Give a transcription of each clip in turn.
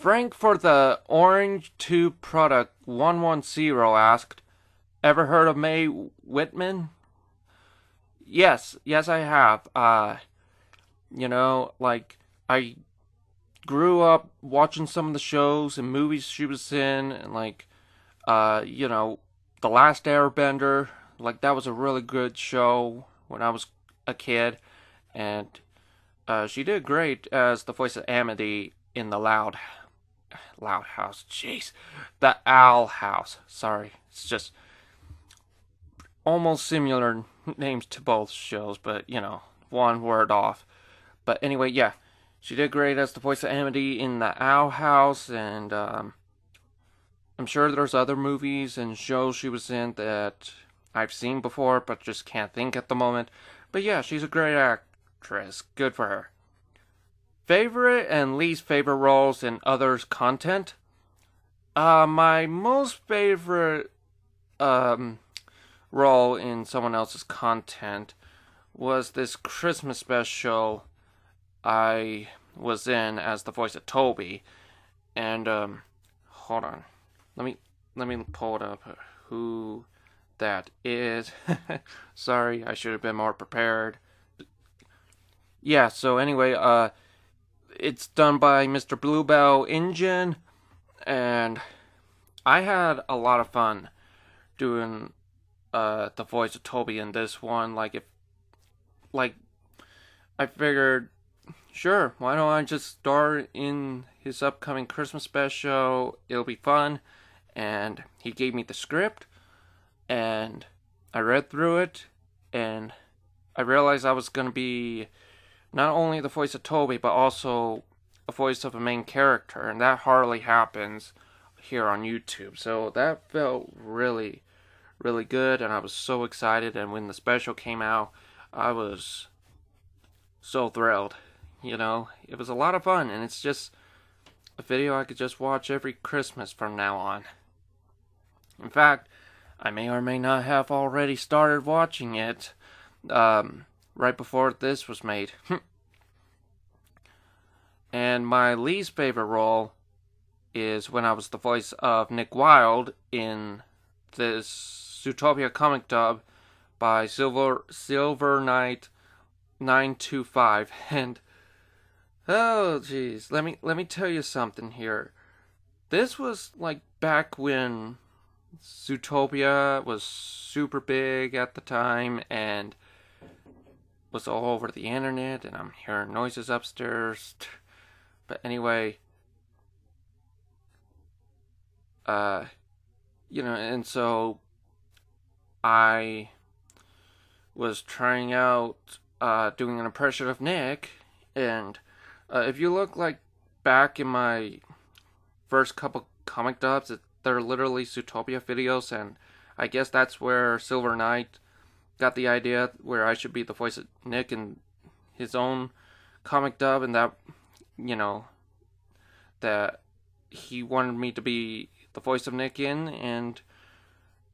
Frank for the Orange Tube Product 110 asked, ever heard of Mae Whitman? Yes, I have. I grew up watching some of the shows and movies she was in, and The Last Airbender. Like, that was a really good show when I was a kid, and she did great as the voice of Amity in the Loud House. Jeez, the Owl House. Sorry, it's just almost similar names to both shows, but one word off. But anyway, yeah, she did great as the voice of Amity in the Owl House, and I'm sure there's other movies and shows she was in that I've seen before, but just can't think at the moment. But yeah, she's a great actress. Good for her. Favorite and least favorite roles in others' content? My most favorite role in someone else's content was this Christmas special I was in as the voice of Toby. And hold on. Let me pull it up who that is. Sorry, I should have been more prepared. Yeah, so anyway, it's done by Mr. Bluebell Engine, and I had a lot of fun doing the voice of Toby in this one. Like I figured, sure, why don't I just star in his upcoming Christmas special? It'll be fun. And he gave me the script, and I read through it, and I realized I was going to be not only the voice of Toby, but also a voice of a main character, and that hardly happens here on YouTube. So that felt really, really good, and I was so excited, and when the special came out, I was so thrilled. It was a lot of fun, and it's just a video I could just watch every Christmas from now on. In fact, I may or may not have already started watching it right before this was made. And my least favorite role is when I was the voice of Nick Wilde in this Zootopia comic dub by Silver Knight 925. And oh jeez, let me tell you something here. This was like back when Zootopia was super big at the time and was all over the internet, and I'm hearing noises upstairs. But anyway, and so I was trying out doing an impression of Nick, and if you look like back in my first couple comic dubs, they're literally Zootopia videos, and I guess that's where Silver Knight got the idea where I should be the voice of Nick in his own comic dub, and that he wanted me to be the voice of Nick in, and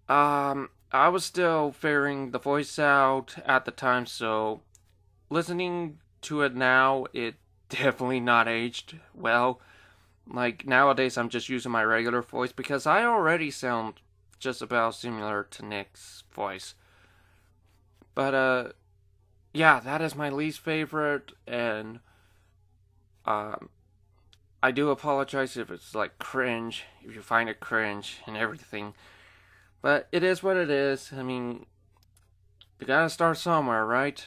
I was still figuring the voice out at the time, so listening to it now, it definitely not aged well. Like, nowadays I'm just using my regular voice because I already sound just about similar to Nick's voice. But, yeah, that is my least favorite, and, I do apologize if it's, like, cringe, if you find it cringe and everything. But it is what it is. I mean, you gotta start somewhere, right?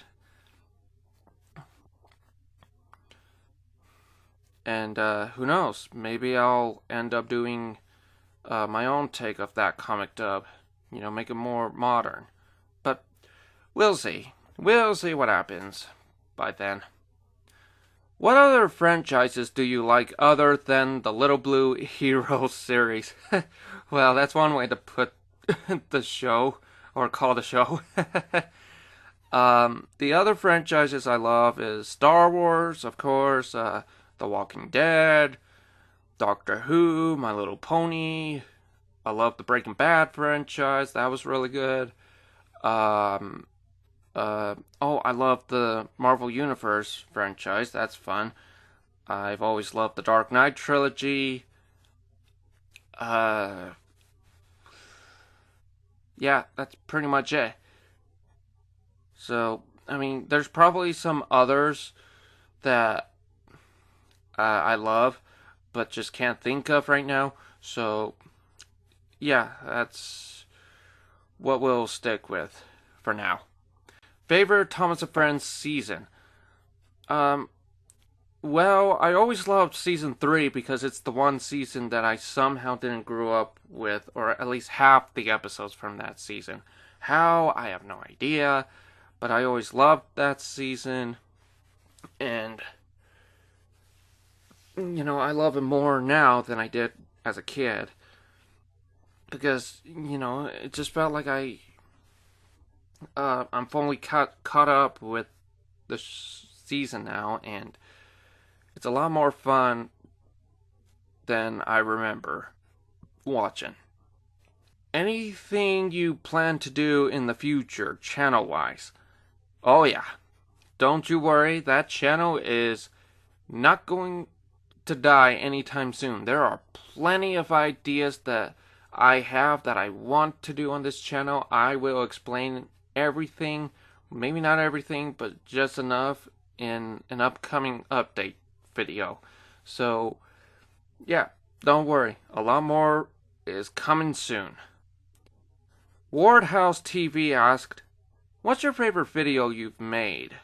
And who knows? Maybe I'll end up doing my own take of that comic dub. Make it more modern. But we'll see. We'll see what happens by then. What other franchises do you like other than the Little Blue Hero series? Well, that's one way to put the show, or call the show. The other franchises I love is Star Wars, of course, The Walking Dead, Doctor Who, My Little Pony. I love the Breaking Bad franchise. That was really good. I love the Marvel Universe franchise. That's fun. I've always loved the Dark Knight trilogy. Uh, yeah, that's pretty much it. So, I mean, there's probably some others that I love, but just can't think of right now. So, yeah, that's what we'll stick with for now. Favorite Thomas and Friends season? Um, well, I always loved season 3 because it's the one season that I somehow didn't grow up with, or at least half the episodes from that season. How? I have no idea, but I always loved that season, and I love it more now than I did as a kid because it just felt like I'm fully caught up with the season now, and it's a lot more fun than I remember watching. Anything you plan to do in the future, channel wise? Oh, yeah. Don't you worry, that channel is not going to die anytime soon. There are plenty of ideas that I have that I want to do on this channel. I will explain everything, maybe not everything, but just enough in an upcoming update video. So, yeah, don't worry. A lot more is coming soon. Wardhouse TV asked, "What's your favorite video you've made?"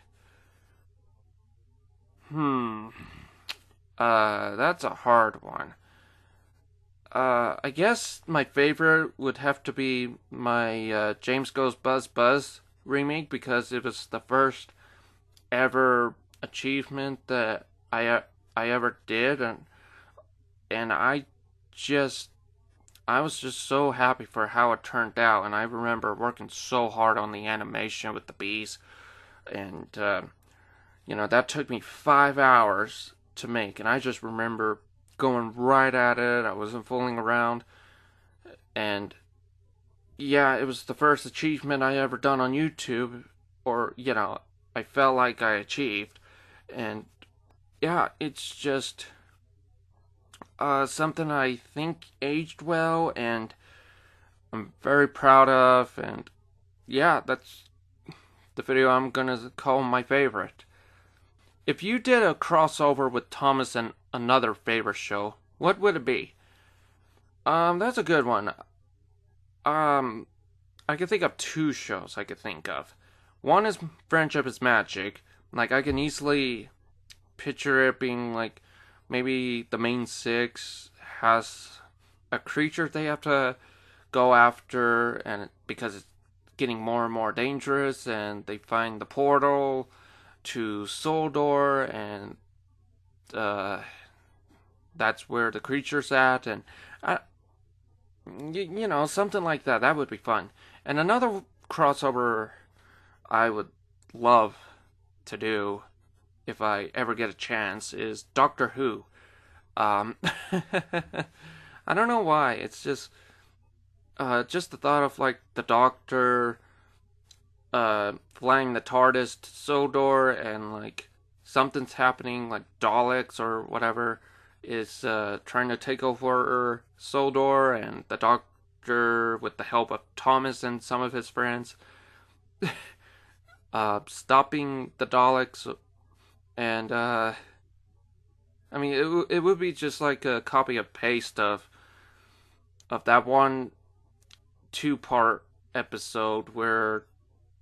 Hmm. That's a hard one. I guess my favorite would have to be my James Goes Buzz Buzz remake because it was the first ever achievement that I ever did, and just I was just so happy for how it turned out, and I remember working so hard on the animation with the bees, and that took me 5 hours to make, and I just remember going right at it. I wasn't fooling around, and yeah, it was the first achievement I ever done on YouTube, or I felt like I achieved, and yeah, it's just something I think aged well, and I'm very proud of, and yeah, that's the video I'm gonna call my favorite. If you did a crossover with Thomas and another favorite show, what would it be? That's a good one. Um, I can think of two shows I could think of. One is Friendship is Magic. Like, I can easily picture it being like maybe the main six has a creature they have to go after, and because it's getting more and more dangerous, and they find the portal to Soldor, and uh, that's where the creature's at, and something like that. That would be fun. And another crossover I would love to do if I ever get a chance is Doctor Who. Um, I don't know why. It's just the thought of like the Doctor flying the TARDIS to Sodor, and like something's happening, like Daleks or whatever is trying to take over Sodor, and the Doctor, with the help of Thomas and some of his friends, stopping the Daleks, and I mean it would be just like a copy of paste of that one 2-part episode where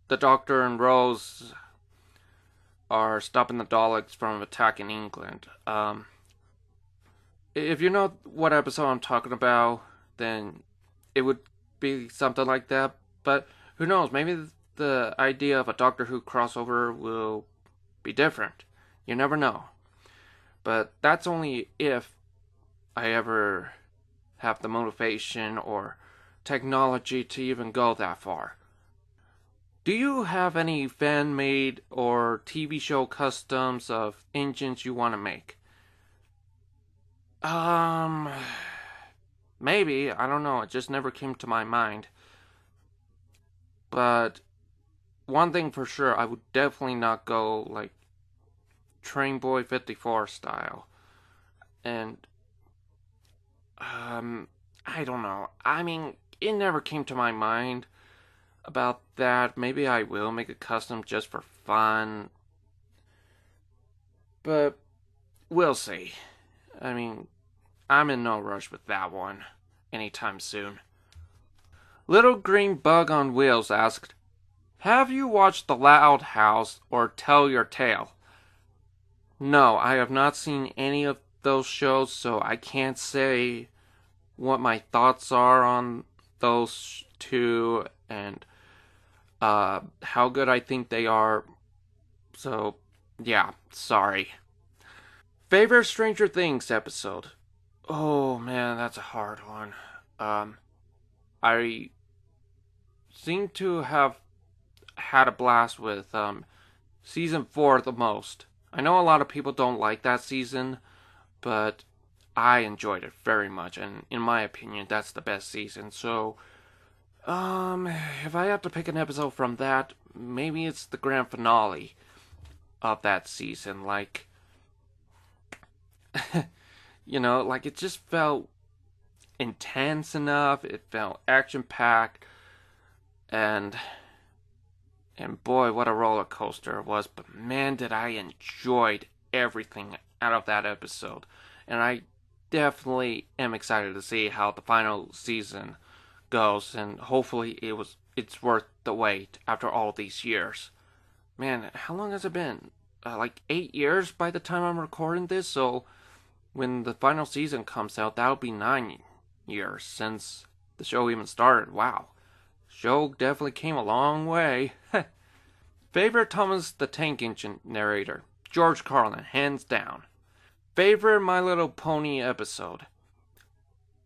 the Doctor and Rose are stopping the Daleks from attacking England. If you know what episode I'm talking about, then it would be something like that. But who knows? Maybe the idea of a Doctor Who crossover will be different. You never know. But that's only if I ever have the motivation or technology to even go that far. Do you have any fan-made or TV show customs of engines you want to make? Um, Maybe. I don't know. It just never came to my mind. But one thing for sure, I would definitely not go like Train Boy 54 style. And I don't know. I mean, it never came to my mind about that. Maybe I will make a custom just for fun, but we'll see. I mean, I'm in no rush with that one anytime soon. Little Green Bug on Wheels asked, have you watched The Loud House or Tell Your Tale? No, I have not seen any of those shows, so I can't say what my thoughts are on those two and how good I think they are. So, yeah, sorry. Favorite Stranger Things episode? Oh man, that's a hard one. Um, I seem to have had a blast with season 4 the most. I know a lot of people don't like that season, but I enjoyed it very much, and in my opinion, that's the best season. So, if I have to pick an episode from that, maybe it's the grand finale of that season. Like, like it just felt intense enough. It felt action packed, and boy, what a roller coaster it was. But man, did I enjoyed everything out of that episode, and I definitely am excited to see how the final season goes, and hopefully it's worth the wait after all these years. Man, how long has it been? Like 8 years by the time I'm recording this. So when the final season comes out, that'll be 9 years since the show even started. Wow, show definitely came a long way. Favorite Thomas the Tank Engine narrator? George Carlin, hands down. Favorite My Little Pony episode?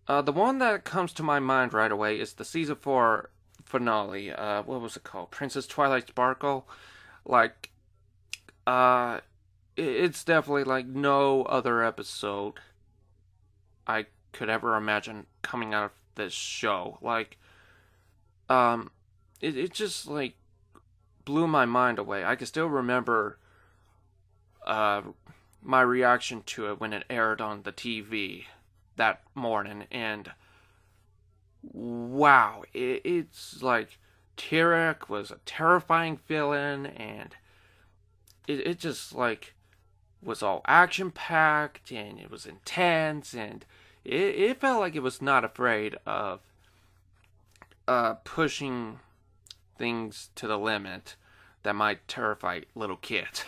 The one that comes to my mind right away is the season 4 finale. What was it called? Princess Twilight Sparkle. Like, it's definitely like no other episode I could ever imagine coming out of this show. Like, it just like blew my mind away. I can still remember, uh, my reaction to it when it aired on the TV that morning, and wow, it's like Tyrek was a terrifying villain, and it just like was all action packed and it was intense, and it felt like it was not afraid of pushing things to the limit that might terrify little kids.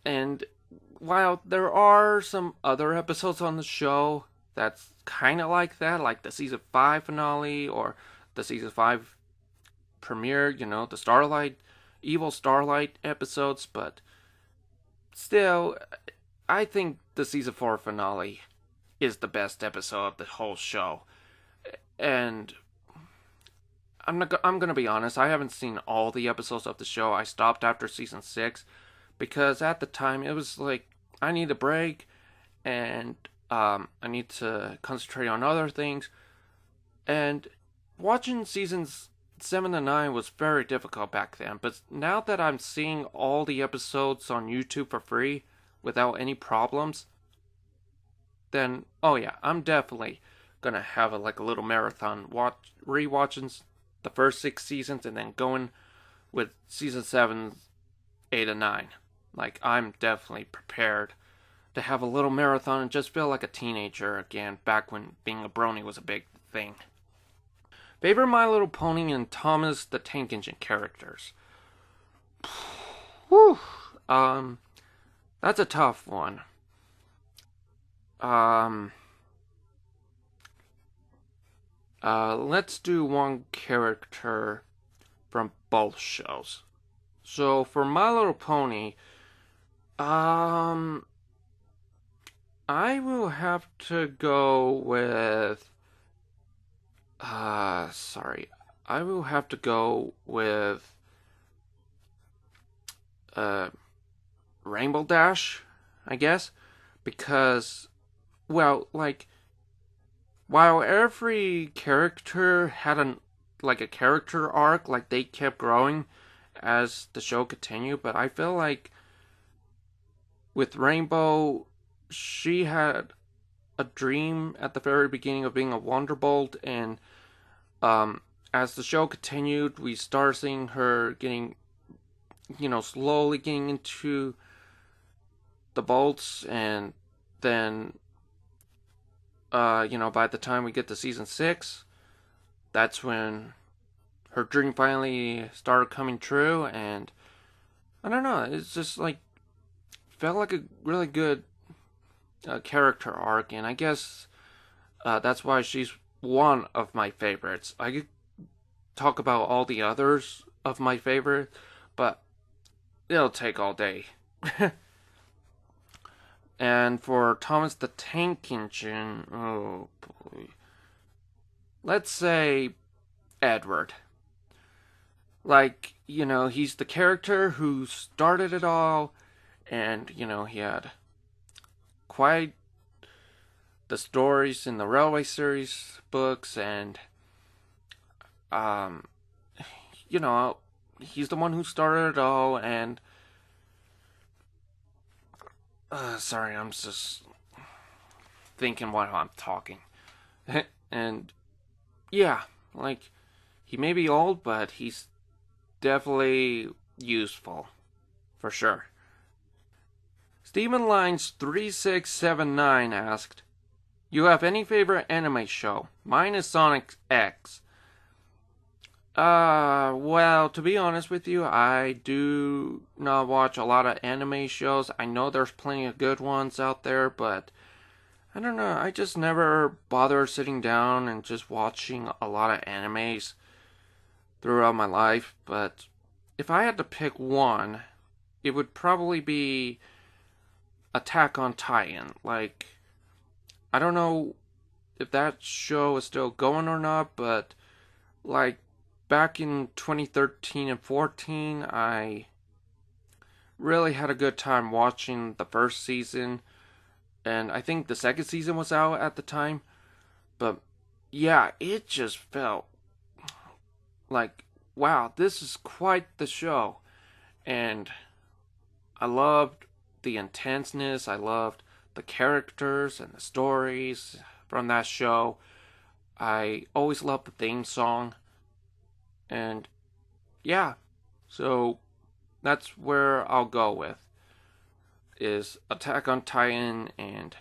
And while there are some other episodes on the show that's kind of like that, like the season 5 finale or the season 5 premiere, the Starlight, Evil Starlight episodes, but still, I think the season 4 finale is the best episode of the whole show. And I'm going to be honest, I haven't seen all the episodes of the show. I stopped after season 6 because at the time it was like I need a break, and I need to concentrate on other things. And watching seasons 7 and 9 was very difficult back then. But now that I'm seeing all the episodes on YouTube for free without any problems, then oh yeah, I'm definitely gonna have like a little marathon rewatching the first 6 seasons and then going with season 7, 8, and 9. Like, I'm definitely prepared to have a little marathon and just feel like a teenager again, back when being a brony was a big thing. Favorite My Little Pony and Thomas the Tank Engine characters? Whew. That's a tough one. Um, let's do one character from both shows. So for My Little Pony, I will have to go with. Sorry. I will have to go with. Uh, Rainbow Dash, I guess. Because, well, like, while every character had a character arc, like they kept growing as the show continued, but I feel like with Rainbow, she had a dream at the very beginning of being a Wonderbolt, and um, as the show continued, we started seeing her getting, slowly getting into the bolts, and then, by the time we get to season 6, that's when her dream finally started coming true, and I don't know, it's just like, felt like a really good character arc, and I guess that's why she's one of my favorites. I could talk about all the others of my favorite, but it'll take all day. And for Thomas the Tank Engine, oh boy. Let's say Edward. Like, he's the character who started it all, and, he had quite the stories in the Railway series books, and, um, he's the one who started it all, and, sorry, I'm just thinking while I'm talking. And, yeah, like, he may be old, but he's definitely useful, for sure. Steven Lines 3679 asked, "You have any favorite anime show? Mine is Sonic X." Well, to be honest with you, I do not watch a lot of anime shows. I know there's plenty of good ones out there, but I don't know, I just never bother sitting down and just watching a lot of animes throughout my life. But if I had to pick one, it would probably be Attack on Titan. Like, I don't know if that show is still going or not, but like back in 2013 and 14, I really had a good time watching the first season, and I think the second season was out at the time. But yeah, it just felt like, wow, this is quite the show. And I loved the intenseness, I loved the characters and the stories from that show. I always loved the theme song. And yeah, so that's where I'll go with, is Attack on Titan. And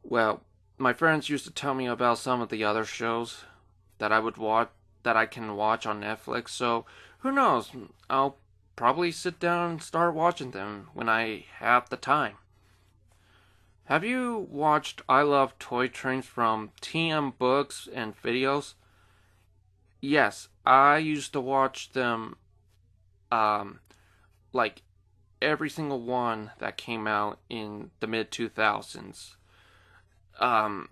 well, my friends used to tell me about some of the other shows that I would watch, that I can watch on Netflix. So who knows? I'll probably sit down and start watching them when I have the time. Have you watched I Love Toy Trains from TM Books and Videos? Yes, I used to watch them, um, like every single one that came out in the mid 2000s. Um,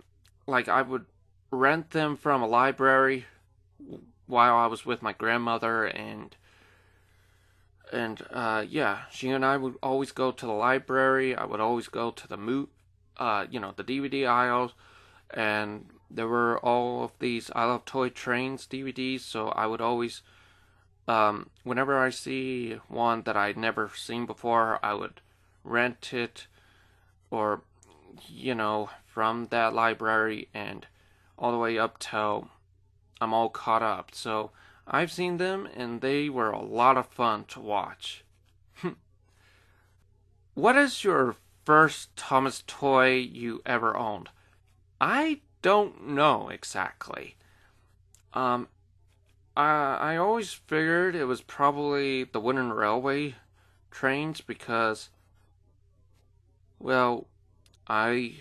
like I would rent them from a library while I was with my grandmother, and yeah, she and I would always go to the library. I would always go to the DVD aisles, and there were all of these I Love Toy Trains DVDs, so I would always, whenever I see one that I'd never seen before, I would rent it, or, from that library, and all the way up till I'm all caught up. So I've seen them, and they were a lot of fun to watch. What is your first Thomas toy you ever owned? I don't know exactly. Um, I always figured it was probably the wooden railway trains because, well, I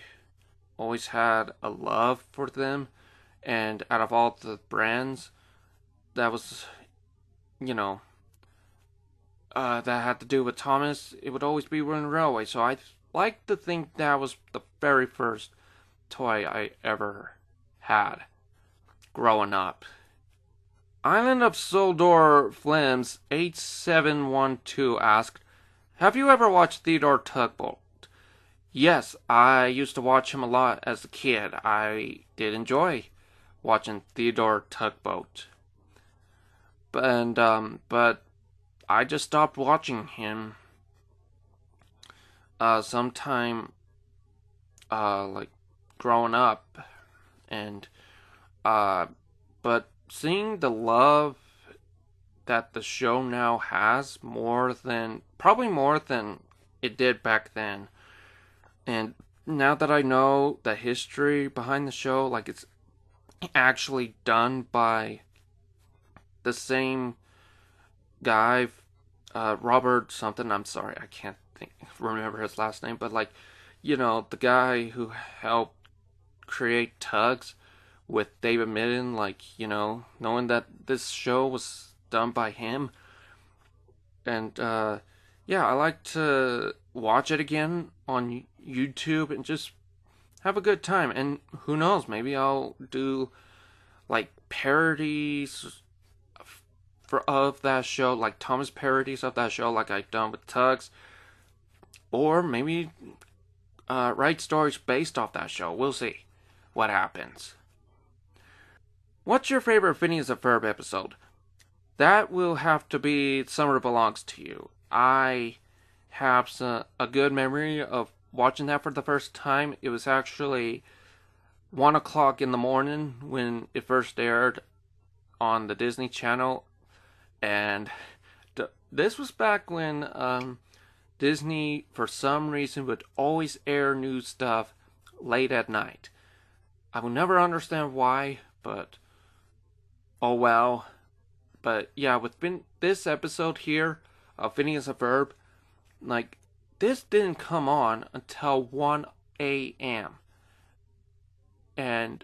always had a love for them, and out of all the brands, that was, you know, that had to do with Thomas, it would always be wooden railway. So I like to think that was the very first toy I ever had growing up. Island of Soldor Flims 8712 asked, "Have you ever watched Theodore Tugboat?" Yes, I used to watch him a lot as a kid. I did enjoy watching Theodore Tugboat. But I just stopped watching him sometime like growing up, and uh, but seeing the love that the show now has probably more than it did back then. And now that I know the history behind the show, like it's actually done by the same guy, Robert something. I'm sorry, I can't remember his last name, but like, the guy who helped create Tugs with David Midden, like, knowing that this show was done by him. And yeah, I like to watch it again on YouTube and just have a good time. And who knows, maybe I'll do like parodies of that show, like Thomas parodies of that show, like I've done with Tugs, or maybe write stories based off that show. We'll see what happens. What's your favorite Phineas and Ferb episode? That will have to be Summer Belongs to You. I have a good memory of watching that for the first time. It was actually 1 o'clock in the morning when it first aired on the Disney Channel, and this was back when Disney, for some reason, would always air new stuff late at night. I will never understand why, but oh well. But yeah, with this episode here of Phineas and Ferb, like, this didn't come on until 1 a.m. And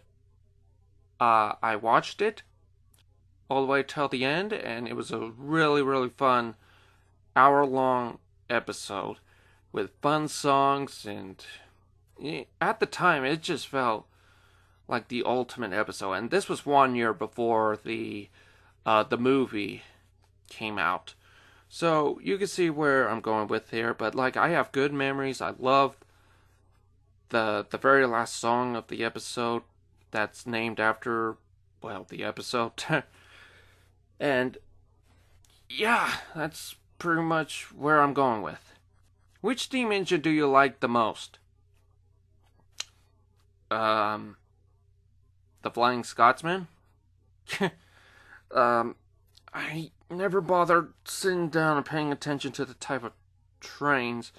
I watched it all the way till the end, and it was a really, really fun hour-long episode with fun songs, and at the time, it just felt like the ultimate episode. And this was 1 year before the movie came out. So you can see where I'm going with here, but like, I have good memories. I love the very last song of the episode that's named after, well, the episode. And yeah, that's pretty much where I'm going with. Which steam engine do you like the most? Um, the Flying Scotsman? um, I never bothered sitting down and paying attention to the type of trains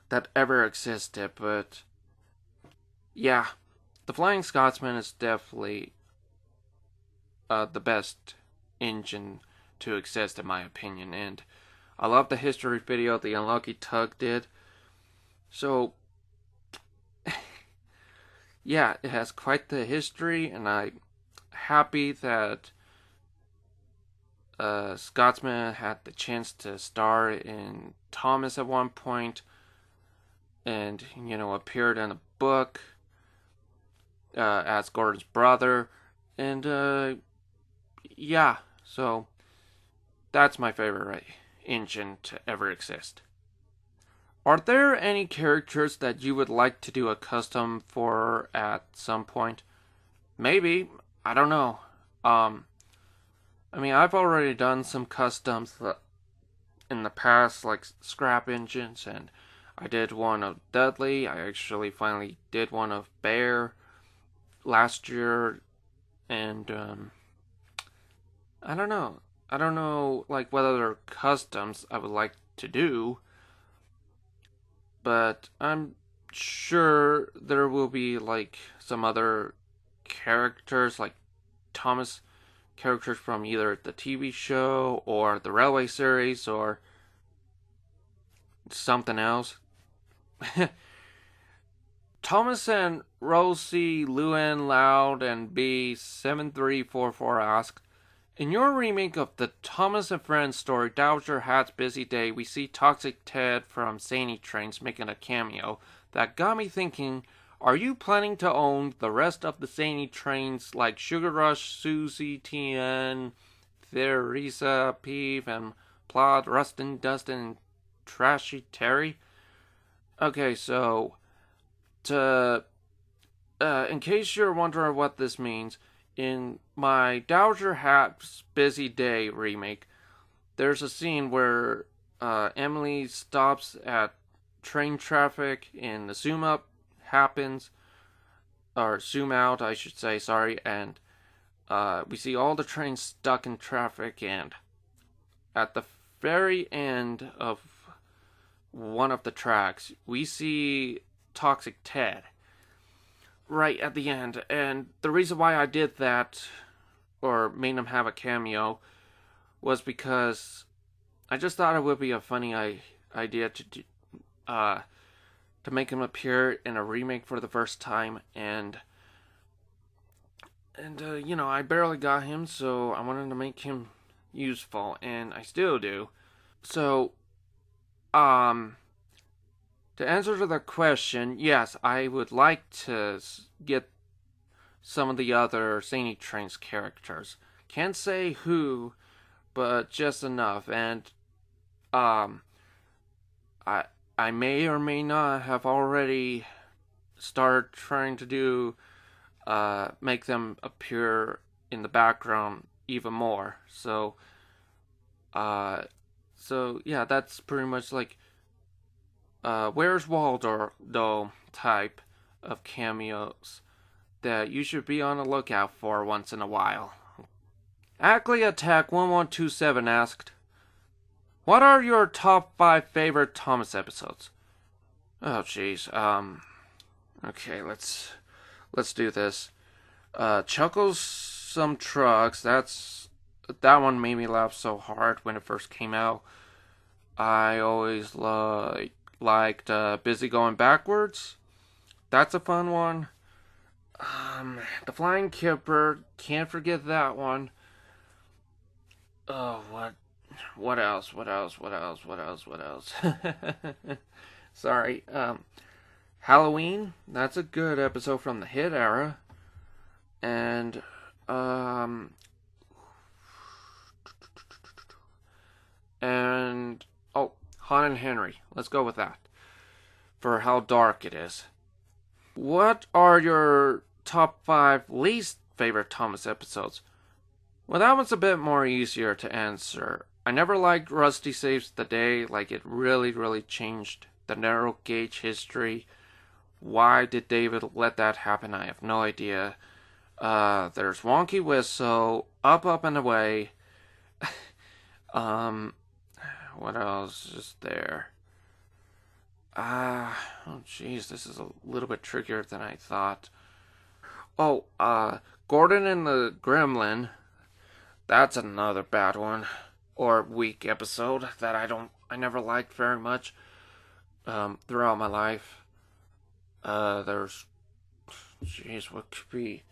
that ever existed, but yeah, the Flying Scotsman is definitely the best engine to exist, in my opinion. And I love the history video the Unlucky Tug did. So yeah, it has quite the history, and I'm happy that Scotsman had the chance to star in Thomas at one point, and appeared in a book as Gordon's brother, and yeah, so that's my favorite engine to ever exist. Are there any characters that you would like to do a custom for at some point? Maybe, I don't know. I mean, I've already done some customs in the past, like scrap engines, and I did one of Dudley. I actually finally did one of Bear last year, and I don't know. I don't know, like, whether they're customs I would like to do, but I'm sure there will be, like, some other characters, like Thomas characters from either the TV show or the Railway series or something else. Thomas and Rosie Lewin Loud and B7344 ask, in your remake of the Thomas and Friends story, Dowager Hat's Busy Day, we see Toxic Ted from Zany Trains making a cameo. That got me thinking, are you planning to own the rest of the Zany Trains like Sugar Rush, Susie, Tien, Theresa, Peeve, and Plod, Rustin, Dustin, and Trashy Terry? Okay, so, in case you're wondering what this means, in my Dowager Hat's Busy Day remake, there's a scene where Emily stops at train traffic and the zoom up happens, or zoom out, I should say, sorry, and we see all the trains stuck in traffic, and at the very end of one of the tracks, we see Toxic Ted right at the end. And the reason why I did that, or made him have a cameo, was because I just thought it would be a funny idea to make him appear in a remake for the first time, and you know, I barely got him, so I wanted to make him useful, and I still do. So, to answer to the question, yes, I would like to get some of the other Zany Trains characters. Can't say who, but just enough. And I may or may not have already started trying to do make them appear in the background even more. So yeah, that's pretty much like Where's Waldo though type of cameos that you should be on the lookout for once in a while. Ackley Attack 1127 asked, what are your top 5 favorite Thomas episodes? Oh jeez. Okay, let's do this. Chuckles Some Trucks, that one made me laugh so hard when it first came out. I always liked Busy Going Backwards. That's a fun one. The Flying Kipper, can't forget that one. Oh, what else? Sorry. Halloween, that's a good episode from the hit era. And oh, Han and Henry. Let's go with that. For how dark it is. What are your top 5 least favorite Thomas episodes? Well, that one's a bit more easier to answer. I never liked Rusty Saves the Day. Like, it really changed the narrow gauge history. Why did David let that happen? I have no idea. There's Wonky Whistle, Up and Away. What else is there? Oh jeez, this is a little bit trickier than I thought. Oh, Gordon and the Gremlin. That's another bad one. Or weak episode that I never liked very much, throughout my life. There's, jeez, what could be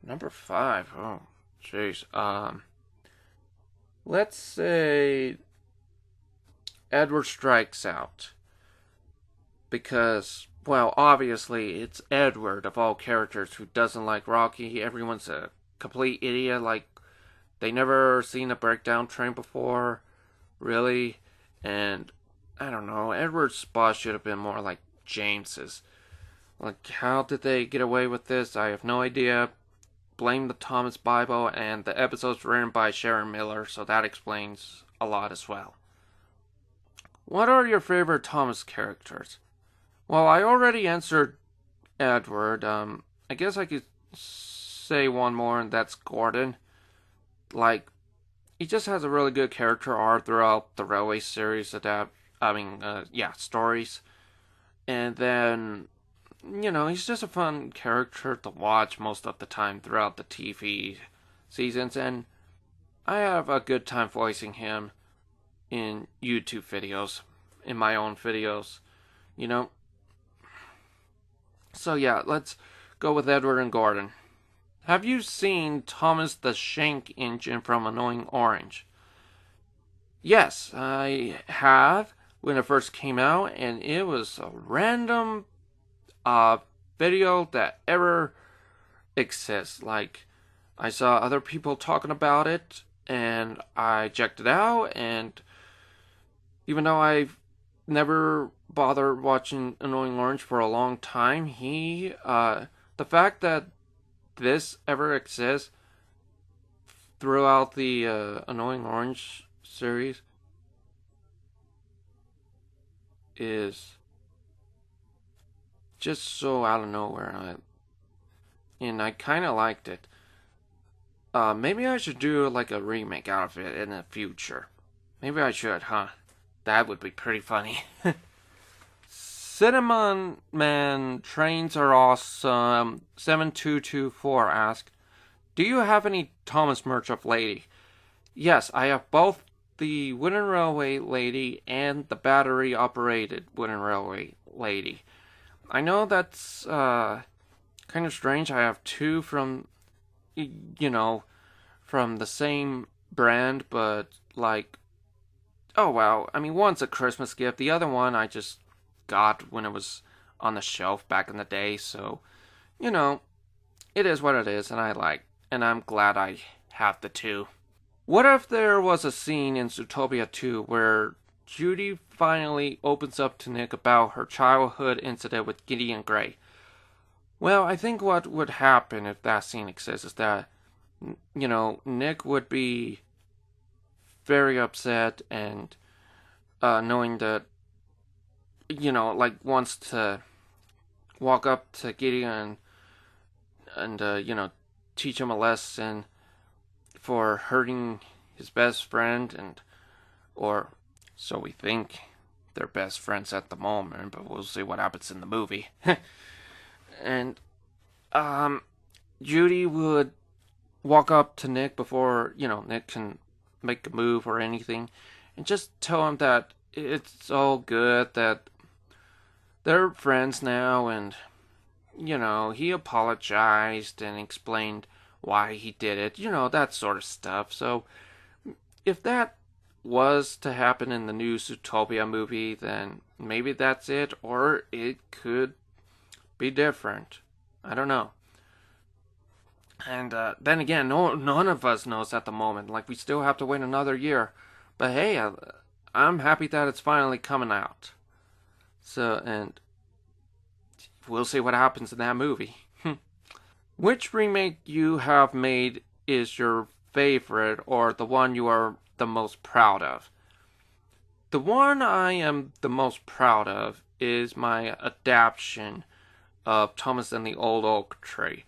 number 5? Oh, jeez. Let's say Edward Strikes Out. Because, well, obviously, it's Edward, of all characters, who doesn't like Rocky. Everyone's a complete idiot. Like, they never seen a breakdown train before, really. And, I don't know, Edward's spot should have been more like James's. Like, how did they get away with this? I have no idea. Blame the Thomas Bible, and the episode's written by Sharon Miller, so that explains a lot as well. What are your favorite Thomas characters? Well, I already answered Edward. I guess I could say one more, and that's Gordon. Like, he just has a really good character arc throughout the Railway series stories. And then, you know, he's just a fun character to watch most of the time throughout the TV seasons, and I have a good time voicing him in YouTube videos, in my own videos, you know. So yeah, let's go with Edward and Gordon. Have you seen Thomas the Shank Engine from Annoying Orange? Yes, I have, when it first came out, and it was a random video that ever exists. Like, I saw other people talking about it, and I checked it out, and even though I've never bothered watching Annoying Orange for a long time, the fact that this ever exists throughout the Annoying Orange series is just so out of nowhere, and I kind of liked it. Maybe I should do like a remake out of it in the future. Maybe I should, huh? That would be pretty funny. Cinnamon Man Trains Are Awesome 7224 asked, do you have any Thomas merch of Lady? Yes, I have both the Wooden Railway Lady and the battery operated Wooden Railway Lady. I know that's kind of strange. I have two from, from the same brand, but like, oh well. I mean, one's a Christmas gift. The other one I just got when it was on the shelf back in the day. So, it is what it is, and I'm glad I have the two. What if there was a scene in Zootopia 2 where Judy finally opens up to Nick about her childhood incident with Gideon Grey? Well, I think what would happen if that scene exists is that, Nick would be very upset and knowing that, wants to walk up to Gideon and teach him a lesson for hurting his best friend, or so we think they're best friends at the moment, but we'll see what happens in the movie. And Judy would walk up to Nick before Nick can make a move or anything, and just tell him that it's all good, that they're friends now, and he apologized and explained why he did it, that sort of stuff. So if that was to happen in the new Zootopia movie, then maybe that's it, or it could be different. I don't know. And then again, none of us knows at the moment. Like, we still have to wait another year. But hey, I'm happy that it's finally coming out. So, and we'll see what happens in that movie. Which remake you have made is your favorite, or the one you are the most proud of? The one I am the most proud of is my adaptation of Thomas and the Old Oak Tree.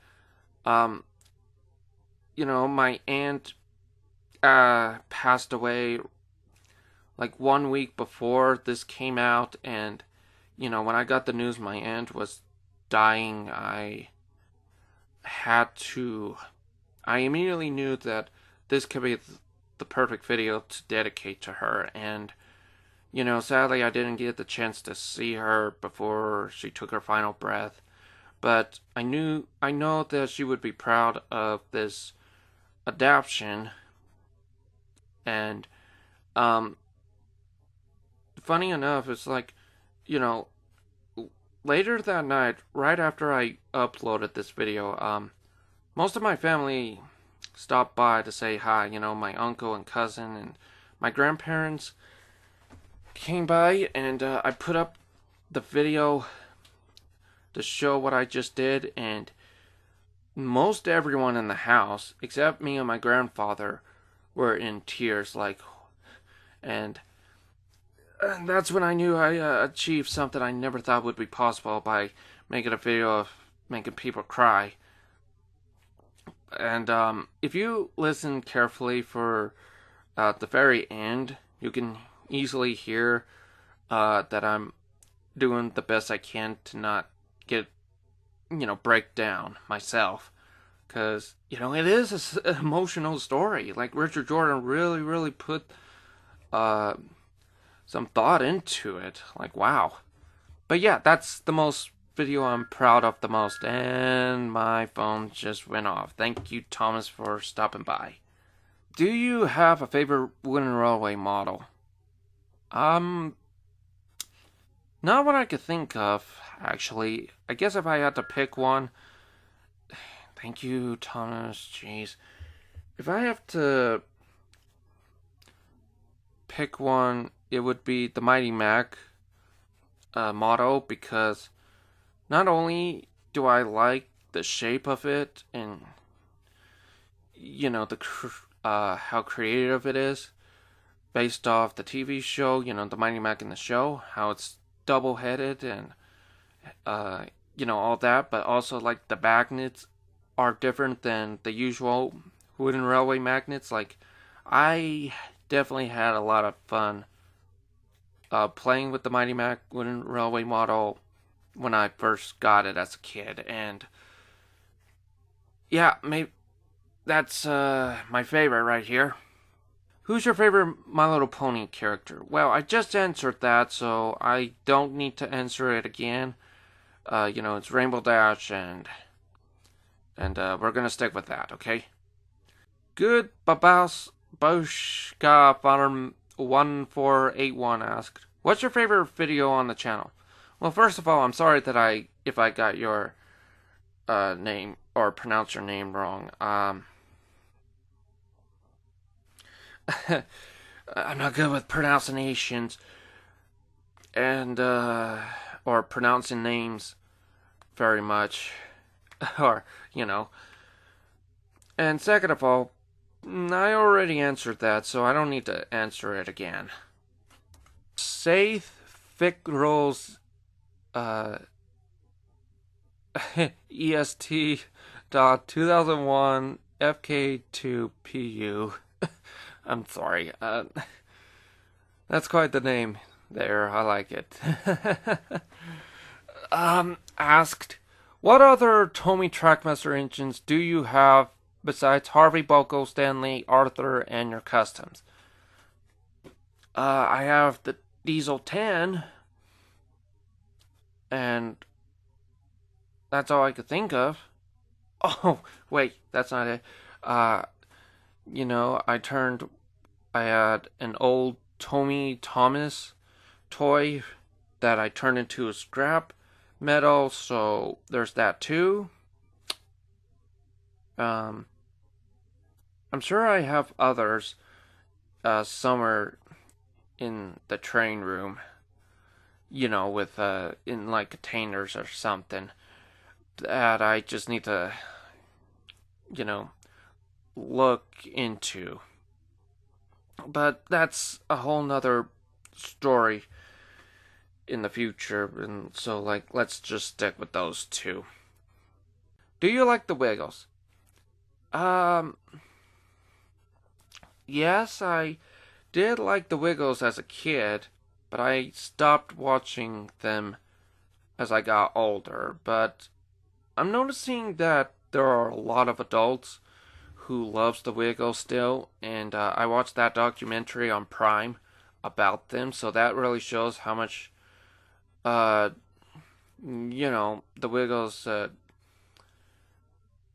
My aunt passed away like 1 week before this came out, and when I got the news my aunt was dying, I immediately knew that this could be the perfect video to dedicate to her. And sadly I didn't get the chance to see her before she took her final breath, but I know that she would be proud of this adaptation. And funny enough, it's like, later that night, right after I uploaded this video, most of my family stopped by to say hi. My uncle and cousin and my grandparents came by, and I put up the video to show what I just did, and most everyone in the house, except me and my grandfather, were in tears, and that's when I knew I achieved something I never thought would be possible by making a video of making people cry. And if you listen carefully for the very end, you can easily hear that I'm doing the best I can to not get, break down myself. Because, it is an emotional story. Like, Richard Jordan really, really put some thought into it. Like, wow. But yeah, that's the most video I'm proud of the most. And my phone just went off. Thank you, Thomas, for stopping by. Do you have a favorite wooden railway model? Not what I could think of, actually. I guess if I had to pick one... Thank you, Thomas. Jeez. If I have to pick one, it would be the Mighty Mac model, because not only do I like the shape of it and how creative it is based off the TV show, the Mighty Mac in the show, how it's double-headed and all that, but also like the magnets are different than the usual wooden railway magnets. Like, I definitely had a lot of fun playing with the Mighty Mac wooden railway model when I first got it as a kid, and yeah, maybe that's my favorite right here. Who's your favorite My Little Pony character? Well, I just answered that, so I don't need to answer it again. It's Rainbow Dash, and we're gonna stick with that, okay? Good Babas Boshka Farm 1481 asked, "What's your favorite video on the channel?" Well, first of all, I'm sorry that if I got your name or pronounced your name wrong. I'm not good with pronunciations and or pronouncing names very much, or And second of all, I already answered that, so I don't need to answer it again. Safe Fickrolls EST dot 2001 FK2PU. I'm sorry. That's quite the name there. I like it. Asked, what other Tomy Trackmaster engines do you have besides Harvey, Boko, Stanley, Arthur, and your customs? I have the Diesel 10, and that's all I could think of. Oh, wait, that's not it. I had an old Tommy Thomas toy that I turned into a scrap metal, so there's that too. I'm sure I have others somewhere in the train room, with in like containers or something that I just need to, look into. But that's a whole nother story in the future, and so let's just stick with those two. Do you like the Wiggles? Yes, I did like the Wiggles as a kid, but I stopped watching them as I got older. But I'm noticing that there are a lot of adults who loves the Wiggles still, and I watched that documentary on Prime about them, so that really shows how much the Wiggles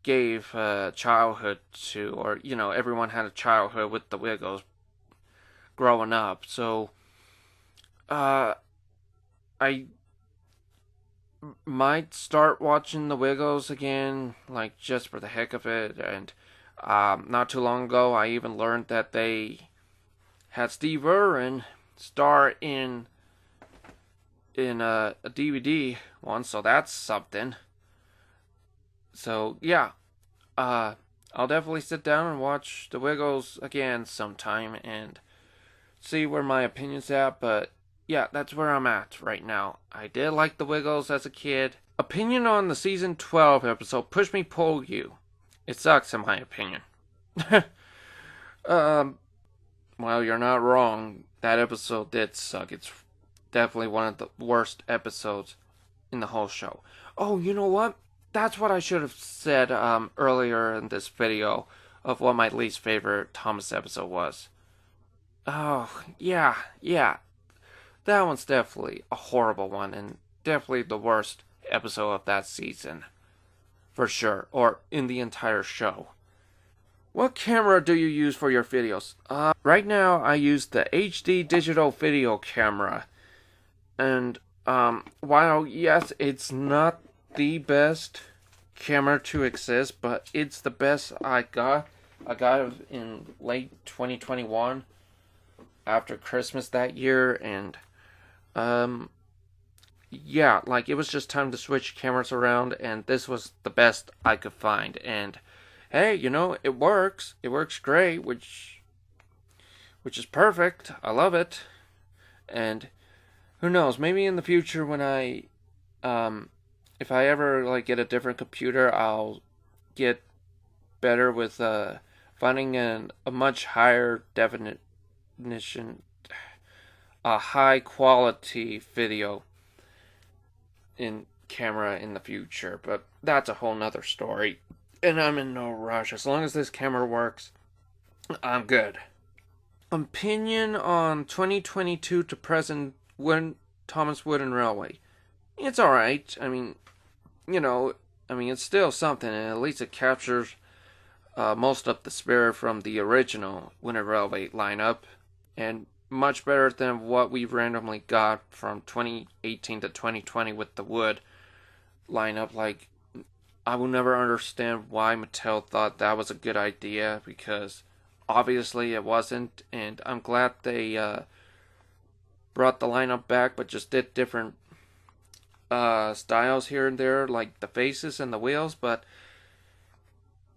gave childhood to, or everyone had a childhood with the Wiggles growing up. So I might start watching the Wiggles again, like just for the heck of it. And not too long ago, I even learned that they had Steve Irwin star in a DVD one, so that's something. So yeah, I'll definitely sit down and watch the Wiggles again sometime and see where my opinion's at. But yeah, that's where I'm at right now. I did like the Wiggles as a kid. Opinion on the season 12 episode, Push Me Pull You. It sucks in my opinion. Well, you're not wrong. That episode did suck. It's definitely one of the worst episodes in the whole show. Oh, you know what? That's what I should have said earlier in this video of what my least favorite Thomas episode was. Oh, yeah. That one's definitely a horrible one, and definitely the worst episode of that season. For sure. Or in the entire show. What camera do you use for your videos? Right now I use the HD digital video camera. And, while, yes, it's not the best camera to exist, but it's the best I got. I got it in late 2021 after Christmas that year, and, yeah, it was just time to switch cameras around, and this was the best I could find. And hey, it works. It works great, which is perfect. I love it. And who knows, maybe in the future when I if I ever like get a different computer, I'll get better with finding a much higher definition, a high quality video in camera in the future. But that's a whole nother story. And I'm in no rush. As long as this camera works, I'm good. Opinion on 2022 to present Thomas Wooden Railway. It's alright. I mean, it's still something, and at least it captures most of the spirit from the original Winter Railway lineup, and much better than what we randomly got from 2018 to 2020 with the Wood lineup. Like, I will never understand why Mattel thought that was a good idea, because obviously it wasn't, and I'm glad they brought the lineup back, but just did different styles here and there, like the faces and the wheels. But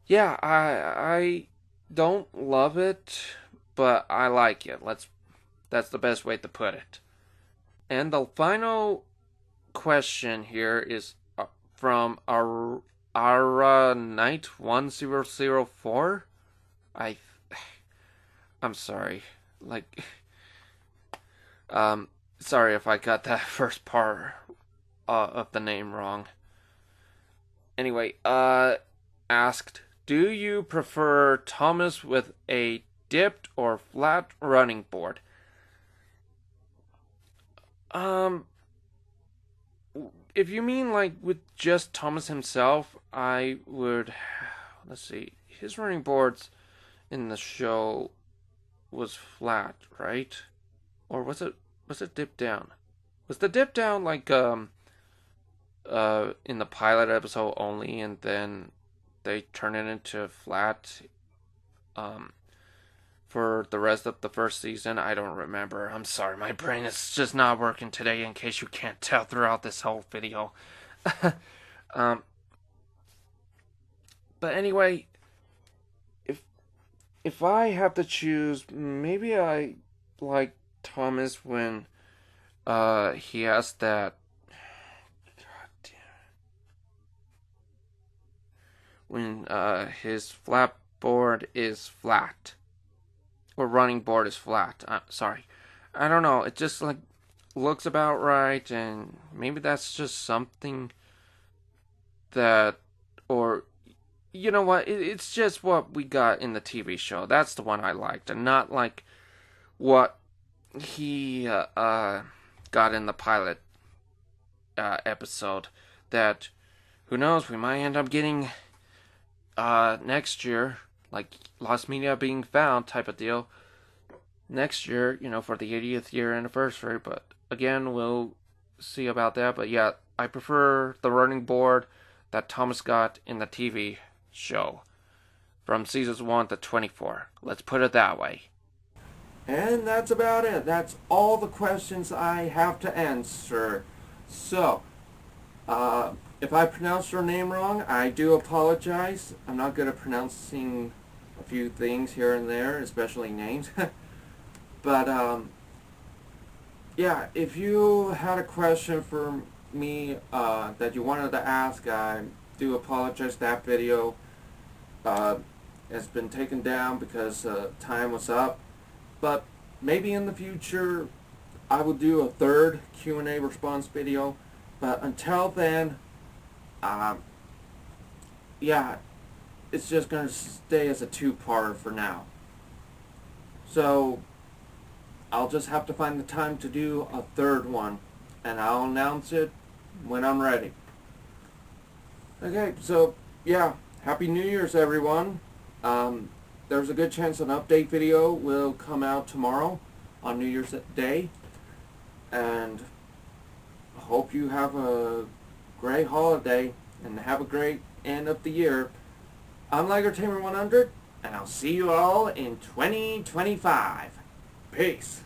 yeah, I don't love it, but I like it. That's the best way to put it. And the final question here is from our Knight 1004. I'm sorry. Like, sorry if I got that first part of the name wrong. Anyway, asked, do you prefer Thomas with a dipped or flat running board? If you mean like with just Thomas himself, I would, let's see, his running boards in the show was flat, right? Or was it dipped down? Was the dip down like in the pilot episode only, and then they turn it into flat for the rest of the first season? I don't remember. I'm sorry, my brain is just not working today, in case you can't tell throughout this whole video. But anyway, if I have to choose, maybe I like Thomas when he has that, god damn, when his flat board is flat, or running board is flat. Sorry, I don't know, it just like looks about right, and maybe that's just something that, or you know what, it's just what we got in the TV show. That's the one I liked, and not like what he got in the pilot episode. That, who knows, we might end up getting next year, like Lost Media being found type of deal next year, for the 80th year anniversary. But again, we'll see about that. But yeah, I prefer the running board that Thomas got in the TV show from seasons 1 to 24. Let's put it that way. And that's about it. That's all the questions I have to answer. So, if I pronounced your name wrong, I do apologize. I'm not good at pronouncing a few things here and there, especially names. But, yeah, if you had a question for me that you wanted to ask, I do apologize. That video has been taken down because time was up. But maybe in the future I will do a third Q&A response video. But until then, yeah, it's just going to stay as a two-parter for now. So I'll just have to find the time to do a third one, and I'll announce it when I'm ready. Okay, so yeah, Happy New Year's, everyone. There's a good chance an update video will come out tomorrow on New Year's Day. And I hope you have a great holiday and have a great end of the year. I'm LT100, and I'll see you all in 2025. Peace.